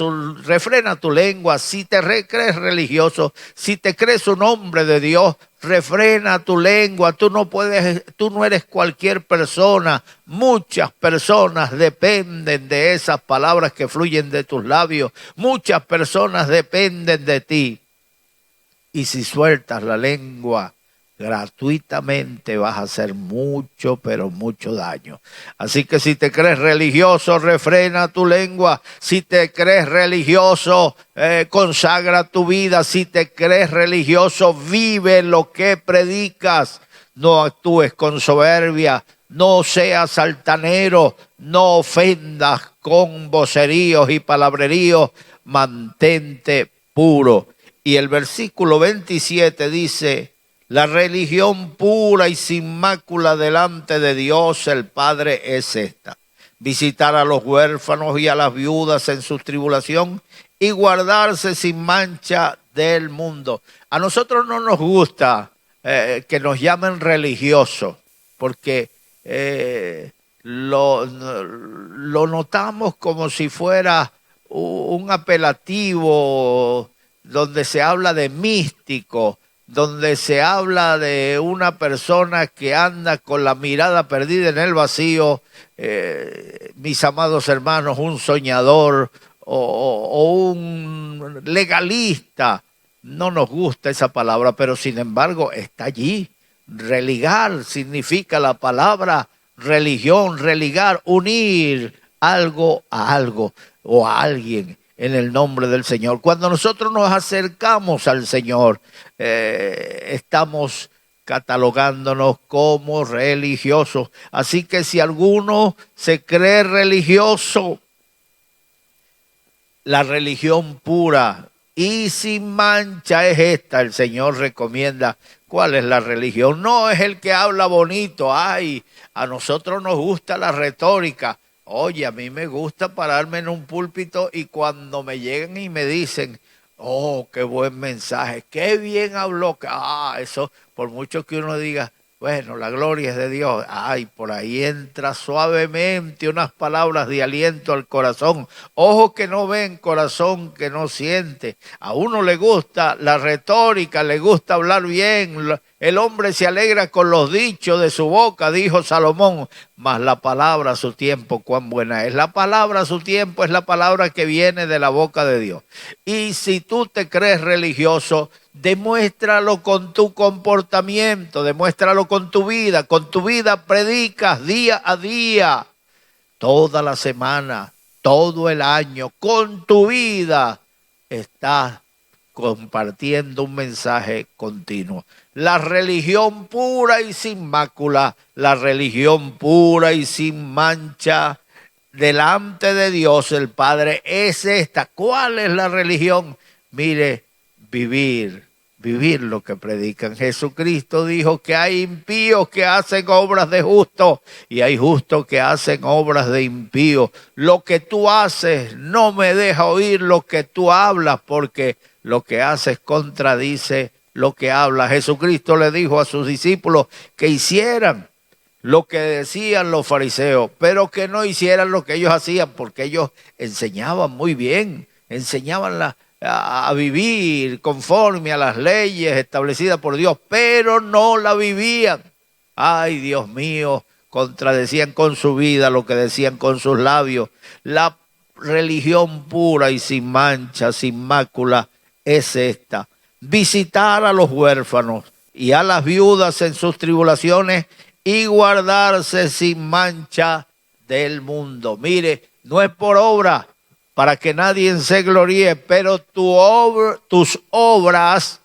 tu lengua. Si te crees religioso, si te crees un hombre de Dios, refrena tu lengua. Tú no eres cualquier persona. Muchas personas dependen de esas palabras que fluyen de tus labios. Muchas personas dependen de ti. Y si sueltas la lengua gratuitamente vas a hacer mucho, pero mucho daño. Así que si te crees religioso, refrena tu lengua. Si te crees religioso, consagra tu vida. Si te crees religioso, vive lo que predicas. No actúes con soberbia, no seas altanero, no ofendas con voceríos y palabreríos. Mantente puro. Y el versículo 27 dice: la religión pura y sin mácula delante de Dios el Padre es esta: visitar a los huérfanos y a las viudas en su tribulación y guardarse sin mancha del mundo. A nosotros no nos gusta que nos llamen religiosos, porque lo notamos como si fuera un apelativo donde se habla de místico, donde se habla de una persona que anda con la mirada perdida en el vacío, mis amados hermanos, un soñador o un legalista. No nos gusta esa palabra, pero sin embargo está allí. Religar significa la palabra religión, religar, unir algo a algo o a alguien. En el nombre del Señor. Cuando nosotros nos acercamos al Señor, estamos catalogándonos como religiosos. Así que si alguno se cree religioso, la religión pura y sin mancha es esta. El Señor recomienda. ¿Cuál es la religión? No es el que habla bonito. Ay, a nosotros nos gusta la retórica. Oye, a mí me gusta pararme en un púlpito y cuando me llegan y me dicen, oh, qué buen mensaje, qué bien habló. Eso, por mucho que uno diga, bueno, la gloria es de Dios. Ay, por ahí entra suavemente unas palabras de aliento al corazón. Ojo que no ven, corazón que no siente. A uno le gusta la retórica, le gusta hablar bien. El hombre se alegra con los dichos de su boca, dijo Salomón, mas la palabra a su tiempo, cuán buena es. La palabra a su tiempo es la palabra que viene de la boca de Dios. Y si tú te crees religioso, demuéstralo con tu comportamiento, demuéstralo con tu vida. Con tu vida predicas día a día, toda la semana, todo el año. Con tu vida estás compartiendo un mensaje continuo. La religión pura y sin mácula, la religión pura y sin mancha delante de Dios el Padre es esta. ¿Cuál es la religión? Mire, vivir lo que predican. Jesucristo dijo que hay impíos que hacen obras de justos y hay justos que hacen obras de impíos. Lo que tú haces no me deja oír lo que tú hablas, porque lo que haces contradice lo que hablas. Jesucristo le dijo a sus discípulos que hicieran lo que decían los fariseos, pero que no hicieran lo que ellos hacían, porque ellos enseñaban muy bien, enseñaban a vivir conforme a las leyes establecidas por Dios, pero no la vivían. Ay, Dios mío, contradecían con su vida lo que decían con sus labios. La religión pura y sin mancha, sin mácula, es esta: visitar a los huérfanos y a las viudas en sus tribulaciones y guardarse sin mancha del mundo. Mire, no es por obra, para que nadie se gloríe, pero tus obras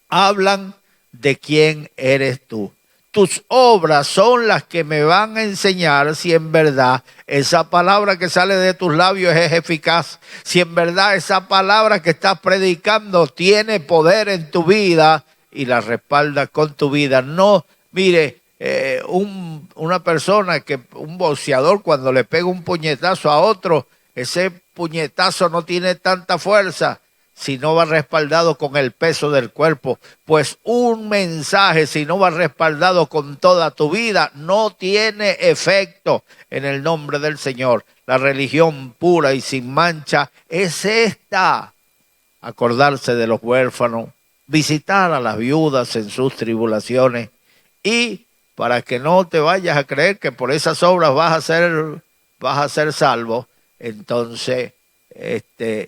hablan de quién eres tú. Tus obras son las que me van a enseñar si en verdad esa palabra que sale de tus labios es eficaz, si en verdad esa palabra que estás predicando tiene poder en tu vida y la respaldas con tu vida. No, mire, una persona un boxeador, cuando le pega un puñetazo a otro, ese puñetazo no tiene tanta fuerza si no va respaldado con el peso del cuerpo. Pues un mensaje, si no va respaldado con toda tu vida, no tiene efecto en el nombre del Señor. La religión pura y sin mancha es esta: acordarse de los huérfanos, visitar a las viudas en sus tribulaciones, y para que no te vayas a creer que por esas obras vas a ser salvo, entonces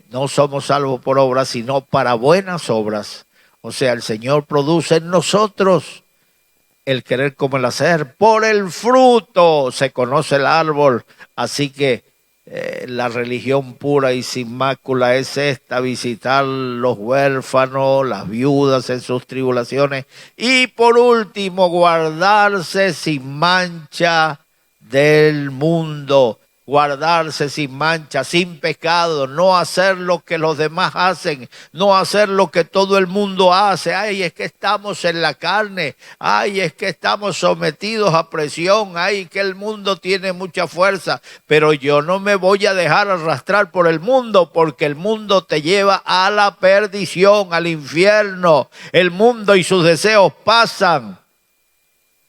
no somos salvos por obras, sino para buenas obras. O sea, el Señor produce en nosotros el querer como el hacer. Por el fruto se conoce el árbol. Así que la religión pura y sin mácula es esta: visitar los huérfanos, las viudas en sus tribulaciones, y por último, guardarse sin mancha del mundo. Guardarse sin mancha, sin pecado, no hacer lo que los demás hacen, no hacer lo que todo el mundo hace. Ay, es que estamos en la carne, ay, es que estamos sometidos a presión, ay, que el mundo tiene mucha fuerza, pero yo no me voy a dejar arrastrar por el mundo, porque el mundo te lleva a la perdición, al infierno. El mundo y sus deseos pasan,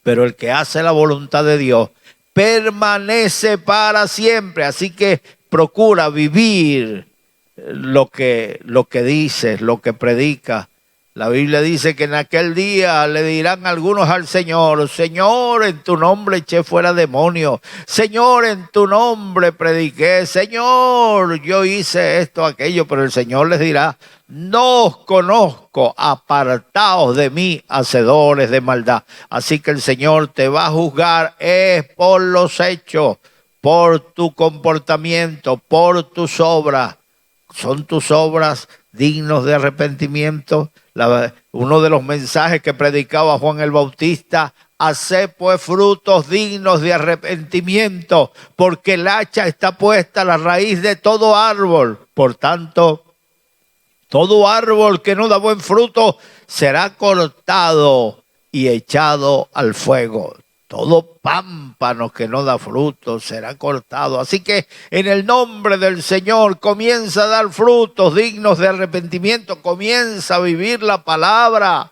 pero el que hace la voluntad de Dios permanece para siempre. Así que procura vivir lo que dices, lo que predicas. La Biblia dice que en aquel día le dirán algunos al Señor: Señor, en tu nombre eché fuera demonios, Señor, en tu nombre prediqué, Señor, yo hice esto, aquello. Pero el Señor les dirá: no os conozco, apartaos de mí, hacedores de maldad. Así que el Señor te va a juzgar es por los hechos, por tu comportamiento, por tus obras. ¿Son tus obras dignos de arrepentimiento? Uno de los mensajes que predicaba Juan el Bautista: haced pues frutos dignos de arrepentimiento, porque el hacha está puesta a la raíz de todo árbol. Por tanto, todo árbol que no da buen fruto será cortado y echado al fuego. Todo pámpano que no da fruto será cortado. Así que en el nombre del Señor comienza a dar frutos dignos de arrepentimiento. Comienza a vivir la palabra.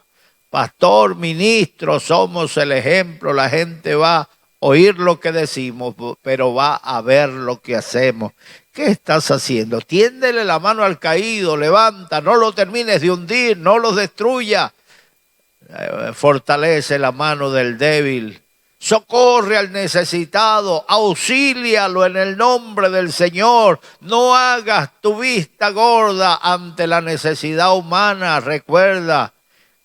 Pastor, ministro, somos el ejemplo. La gente va a oír lo que decimos, pero va a ver lo que hacemos. ¿Qué estás haciendo? Tiéndele la mano al caído, levanta, no lo termines de hundir, no lo destruya. Fortalece la mano del débil. Socorre al necesitado, auxílialo en el nombre del Señor. No hagas tu vista gorda ante la necesidad humana. Recuerda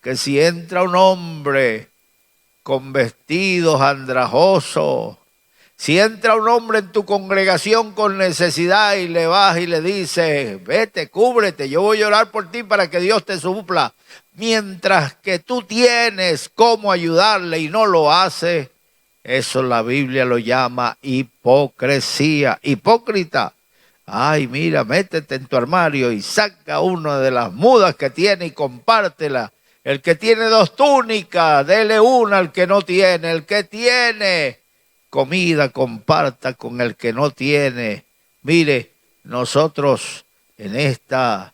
que si entra un hombre con vestidos andrajosos, si entra un hombre en tu congregación con necesidad y le vas y le dices: vete, cúbrete, yo voy a orar por ti para que Dios te supla, mientras que tú tienes cómo ayudarle y no lo haces, eso la Biblia lo llama hipocresía. Hipócrita. Ay, mira, métete en tu armario y saca una de las mudas que tiene y compártela. El que tiene 2 túnicas, dele una al que no tiene. El que tiene comida, comparta con el que no tiene. Mire, nosotros en esta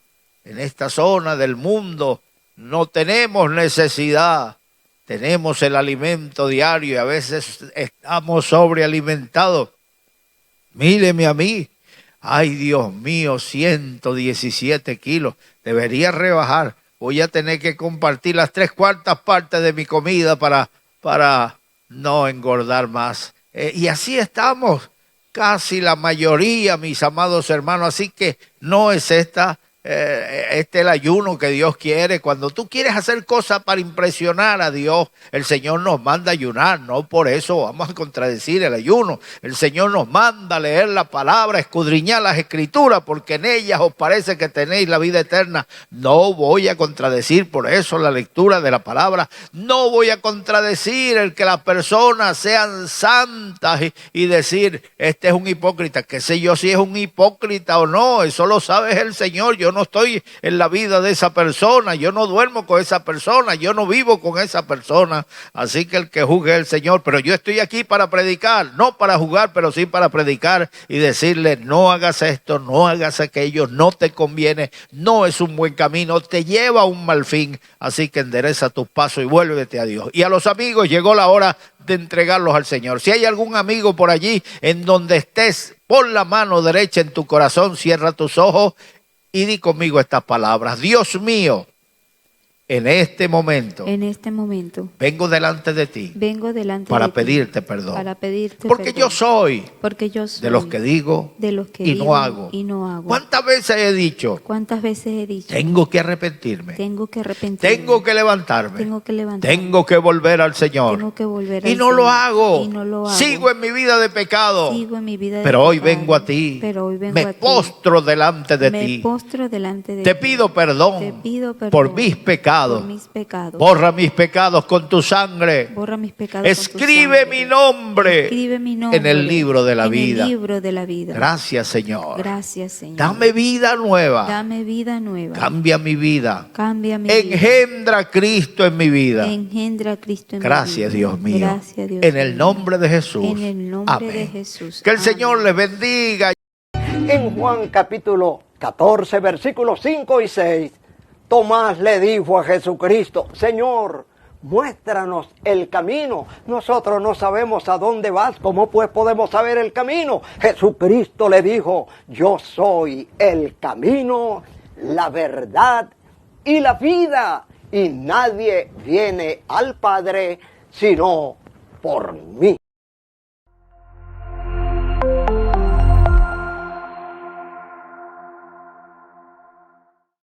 zona del mundo no tenemos necesidad. Tenemos el alimento diario y a veces estamos sobrealimentados. Míreme a mí. Ay, Dios mío, 117 kilos. Debería rebajar. Voy a tener que compartir las 3/4 partes de mi comida para no engordar más. Y así estamos casi la mayoría, mis amados hermanos. Así que no es este el ayuno que Dios quiere. Cuando tú quieres hacer cosas para impresionar a Dios, el Señor nos manda a ayunar. No por eso vamos a contradecir el ayuno. El Señor nos manda a leer la palabra, escudriñar las escrituras, porque en ellas os parece que tenéis la vida eterna. No voy a contradecir por eso la lectura de la palabra. No voy a contradecir el que las personas sean santas y decir, este es un hipócrita. Qué sé yo si es un hipócrita o no, eso lo sabe el Señor. Yo no estoy en la vida de esa persona, yo no duermo con esa persona, yo no vivo con esa persona, así que el que juzgue es el Señor. Pero yo estoy aquí para predicar, no para jugar, pero sí para predicar y decirle, no hagas esto, no hagas aquello, no te conviene, no es un buen camino, te lleva a un mal fin, así que endereza tus pasos y vuélvete a Dios. Y a los amigos, llegó la hora de entregarlos al Señor. Si hay algún amigo por allí en donde estés, pon la mano derecha en tu corazón, cierra tus ojos y di conmigo estas palabras. Dios mío, en este momento vengo delante de ti para pedirte perdón. Porque yo soy de los que digo y no hago. ¿Cuántas veces he dicho? Tengo que arrepentirme. Tengo que levantarme. Tengo que volver al Señor. Y no lo hago. Sigo en mi vida de pecado. Pero hoy vengo a ti. Me postro delante de ti. Te pido perdón por mis pecados. Borra mis pecados con tu sangre. Escribe mi nombre en el libro de la vida. Gracias, Señor. Dame vida nueva. Cambia mi vida. Engendra a Cristo en mi vida. Gracias, Dios mío. En el nombre de Jesús. Amén. Que el Señor les bendiga. En Juan capítulo 14, versículos 5 y 6, Tomás le dijo a Jesucristo, Señor, muéstranos el camino. Nosotros no sabemos a dónde vas, ¿cómo pues podemos saber el camino? Jesucristo le dijo, yo soy el camino, la verdad y la vida, y nadie viene al Padre sino por mí.